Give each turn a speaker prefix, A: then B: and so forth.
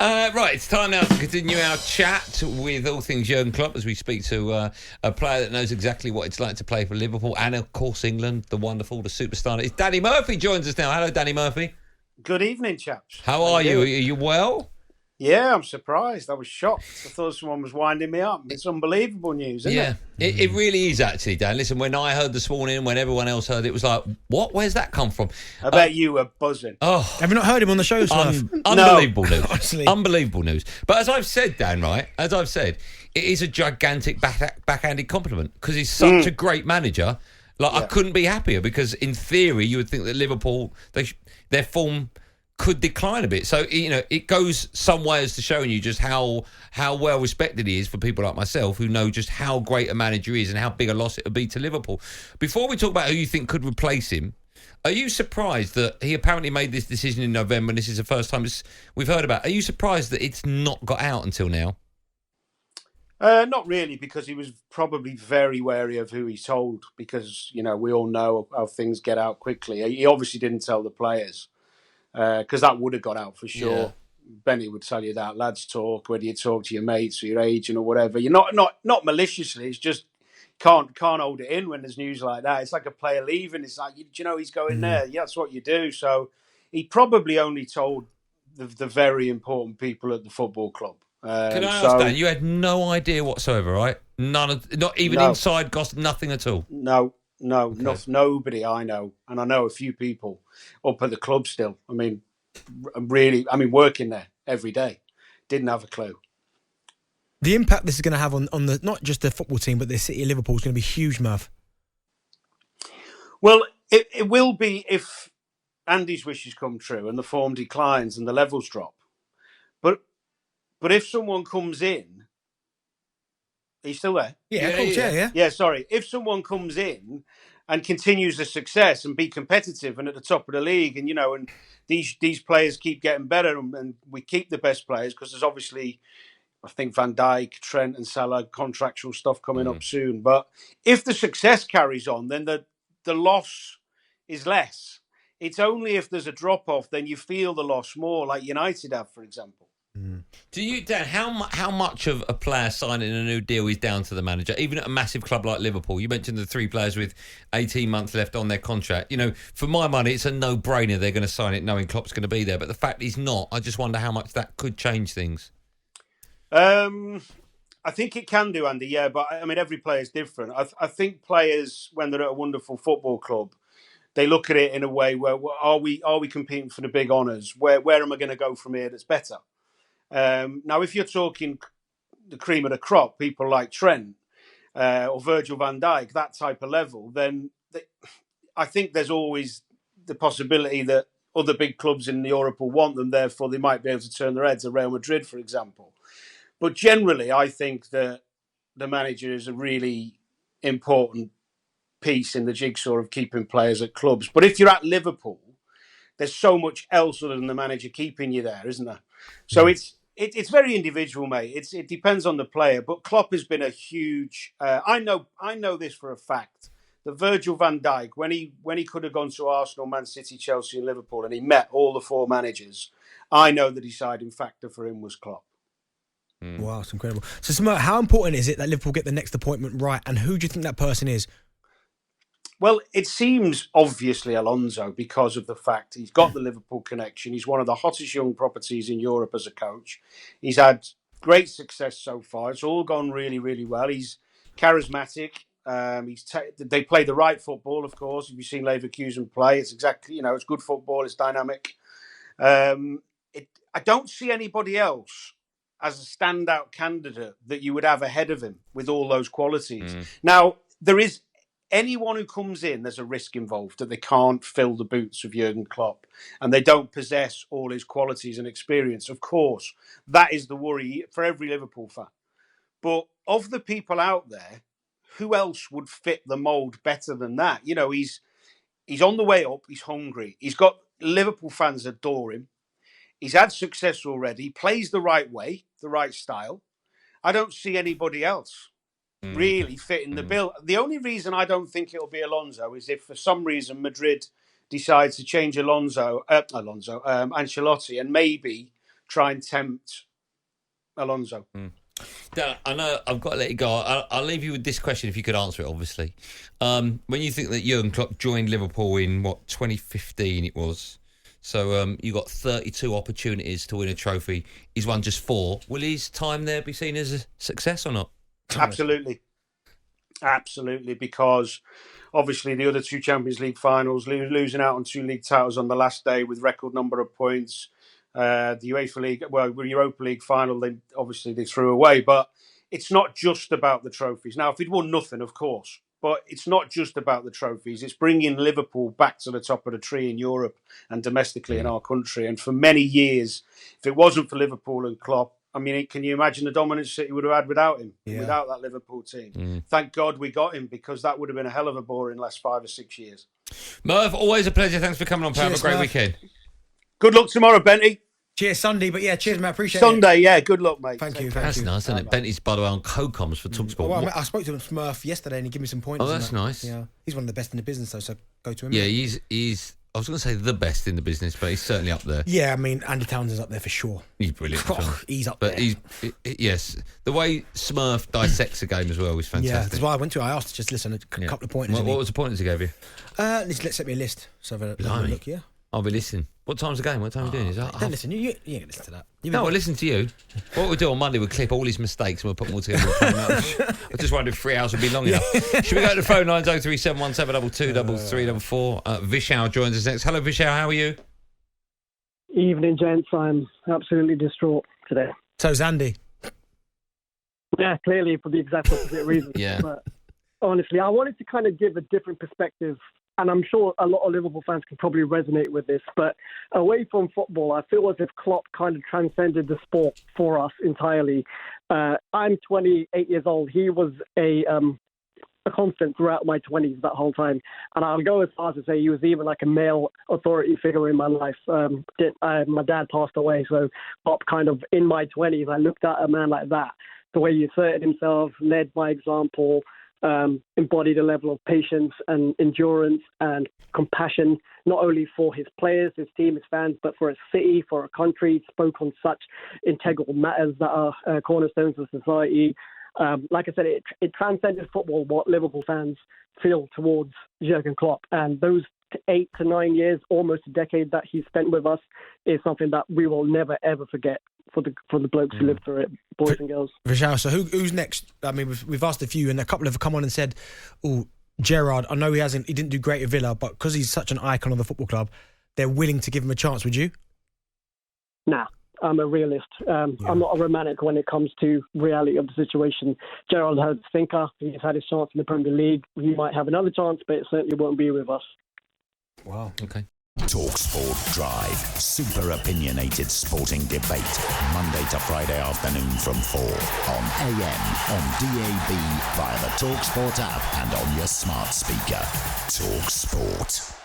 A: Right, it's time now to continue our chat with all things Jurgen Klopp as we speak to a player that knows exactly what it's like to play for Liverpool and, of course, England, the wonderful, the superstar. It's Danny Murphy joins us now. Hello, Danny Murphy.
B: Good evening, chaps.
A: How are you? Are you well?
B: Yeah, I'm surprised. I was shocked. I thought someone was winding me up. It's unbelievable news, isn't it?
A: It really is actually, Dan. Listen, when I heard this morning, when everyone else heard it was like, what? Where's that come from?
B: I bet you were buzzing.
A: Oh,
C: have you not heard him on the show, Smurf?
A: Unbelievable news.
C: Honestly.
A: Unbelievable news. But as I've said, Dan, right? As I've said, it is a gigantic backhanded compliment because he's such a great manager. I couldn't be happier because in theory you would think that Liverpool, their form could decline a bit. So, it goes some way as to showing you just how well respected he is for people like myself who know just how great a manager he is and how big a loss it would be to Liverpool. Before we talk about who you think could replace him, are you surprised that he apparently made this decision in November and this is the first time we've heard about it? Are you surprised that it's not got out until now?
B: Not really, because he was probably very wary of who he told because, we all know how things get out quickly. He obviously didn't tell the players. Because that would have got out for sure. Yeah. Benny would tell you that. Lads talk, whether you talk to your mates or your agent or whatever. You're not maliciously. It's just can't hold it in when there's news like that. It's like a player leaving. It's like he's going there. Yeah, that's what you do. So he probably only told the very important people at the football club.
A: Can I ask, Dan? You had no idea whatsoever, right? Not even inside gossip, nothing at all.
B: No. No, okay. Nobody I know, and I know a few people up at the club still. I mean, working there every day, didn't have a clue.
C: The impact this is going to have on the not just the football team, but the city of Liverpool is going to be huge, Murph.
B: Well, it will be if Andy's wishes come true and the form declines and the levels drop. But if someone comes in, are you still there?
C: Yeah, of course, yeah.
B: Yeah, sorry. If someone comes in and continues the success and be competitive and at the top of the league and, and these players keep getting better and we keep the best players because there's obviously, I think, Van Dijk, Trent and Salah, contractual stuff coming up soon. But if the success carries on, then the loss is less. It's only if there's a drop-off, then you feel the loss more, like United have, for example.
A: Do you, Dan, how much of a player signing a new deal is down to the manager? Even at a massive club like Liverpool, you mentioned the 3 players with 18 months left on their contract. For my money, it's a no-brainer they're going to sign it knowing Klopp's going to be there. But the fact he's not, I just wonder how much that could change things.
B: I think it can do, Andy, yeah. But, every player is different. I think players, when they're at a wonderful football club, they look at it in a way where, are we competing for the big honours? Where am I going to go from here that's better? Now, if you're talking the cream of the crop, people like Trent or Virgil van Dijk, that type of level, then I think there's always the possibility that other big clubs in Europe will want them, therefore they might be able to turn their heads to Real Madrid, for example. But generally, I think that the manager is a really important piece in the jigsaw of keeping players at clubs. But if you're at Liverpool, there's so much else other than the manager keeping you there, isn't there? So it's very individual, mate. It depends on the player. But Klopp has been a huge. I know this for a fact. That Virgil van Dijk, when he could have gone to Arsenal, Man City, Chelsea, and Liverpool, and he met all the 4 managers, I know the deciding factor for him was Klopp.
C: Wow, it's incredible. So, Smart, how important is it that Liverpool get the next appointment right, and who do you think that person is?
B: Well, it seems obviously Alonso because of the fact he's got the Liverpool connection. He's one of the hottest young properties in Europe as a coach. He's had great success so far. It's all gone really, really well. He's charismatic. They play the right football, of course. If you've seen Leverkusen play, it's exactly, it's good football. It's dynamic. I don't see anybody else as a standout candidate that you would have ahead of him with all those qualities. Now, there is anyone who comes in, there's a risk involved that they can't fill the boots of Jurgen Klopp and they don't possess all his qualities and experience. Of course, that is the worry for every Liverpool fan. But of the people out there, who else would fit the mould better than that? He's on the way up. He's hungry. He's got Liverpool fans adore him. He's had success already. Plays the right way, the right style. I don't see anybody else really fitting the bill. The only reason I don't think it'll be Alonso is if for some reason Madrid decides to change Ancelotti and maybe try and tempt Alonso.
A: Dan, I know I've got to let you go. I'll leave you with this question if you could answer it, obviously. When you think that Jurgen Klopp joined Liverpool in, 2015 it was, so you got 32 opportunities to win a trophy. He's won just 4. Will his time there be seen as a success or not?
B: Absolutely, because obviously the other 2 Champions League finals, losing out on 2 league titles on the last day with record number of points. The Europa League final, they threw away. But it's not just about the trophies. Now, if he'd won nothing, of course, but it's not just about the trophies. It's bringing Liverpool back to the top of the tree in Europe and domestically in our country. And for many years, if it wasn't for Liverpool and Klopp, I mean, can you imagine the dominance City would have had without him, without that Liverpool team? Thank God we got him, because that would have been a hell of a boring last 5 or 6 years.
A: Merv, always a pleasure. Thanks for coming on, pal. Have a great weekend.
B: Good luck tomorrow, Benty.
C: Cheers, Sunday. But yeah, cheers, mate. Appreciate it.
B: Sunday, yeah. Good luck, mate.
C: Thank you.
A: That's nice, isn't it? Benty's, by the way, on co-coms for talkSPORT.
C: Well, I spoke to Smurf yesterday and he gave me some pointers.
A: Oh, that's nice.
C: Yeah, he's one of the best in the business, though. So go to him.
A: Yeah, he's. I was going to say the best in the business, but he's certainly up there.
C: Yeah, I mean, Andy Townsend's up there for sure.
A: He's brilliant.
C: He's up there.
A: But yes, the way Smurf dissects a game as well is fantastic.
C: Yeah, that's why I went to. I asked to just listen a couple of pointers.
A: What was the pointers he gave you?
C: Let's set me a list. So have a look. Yeah,
A: I'll be listening. What time's the game? What time are we doing?
C: Don't listen. You ain't gonna listen to that.
A: No, I'll listen to you. What we'll do on Monday, we'll clip all his mistakes and we'll put them all together. I just wondered if 3 hours would be long enough. Should we go to the phone lines? 03717223344. Vishal joins us next. Hello, Vishal. How are you?
D: Evening, gents. I'm absolutely distraught today.
C: So's Andy.
D: Yeah, clearly for the exact opposite reason.
A: Yeah.
D: But honestly, I wanted to kind of give a different perspective, and I'm sure a lot of Liverpool fans can probably resonate with this, but away from football, I feel as if Klopp kind of transcended the sport for us entirely. I'm 28 years old. He was a constant throughout my 20s that whole time. And I'll go as far as to say he was even like a male authority figure in my life. My dad passed away, so Klopp kind of in my 20s, I looked at a man like that, the way he asserted himself, led by example, embodied a level of patience and endurance and compassion, not only for his players, his team, his fans, but for his city, for a country. Spoke on such integral matters that are cornerstones of society. Like I said, it transcended football, what Liverpool fans feel towards Jurgen Klopp. And those 8 to 9 years, almost a decade that he spent with us, is something that we will never, ever forget for the blokes who lived through it, boys and girls.
C: Vishal, so who's next? I mean, we've asked a few, and a couple have come on and said, "Oh, Gerrard, I know he didn't do great at Villa, but because he's such an icon of the football club, they're willing to give him a chance." Would you?
D: Nah. I'm a realist. I'm not a romantic when it comes to reality of the situation. Gerrard had a stinker. He's had his chance in the Premier League. He might have another chance, but it certainly won't be with us.
C: Wow. Okay.
E: talkSPORT Drive. Super opinionated sporting debate. Monday to Friday afternoon from 4 on AM, on DAB, via the talkSPORT app and on your smart speaker. talkSPORT.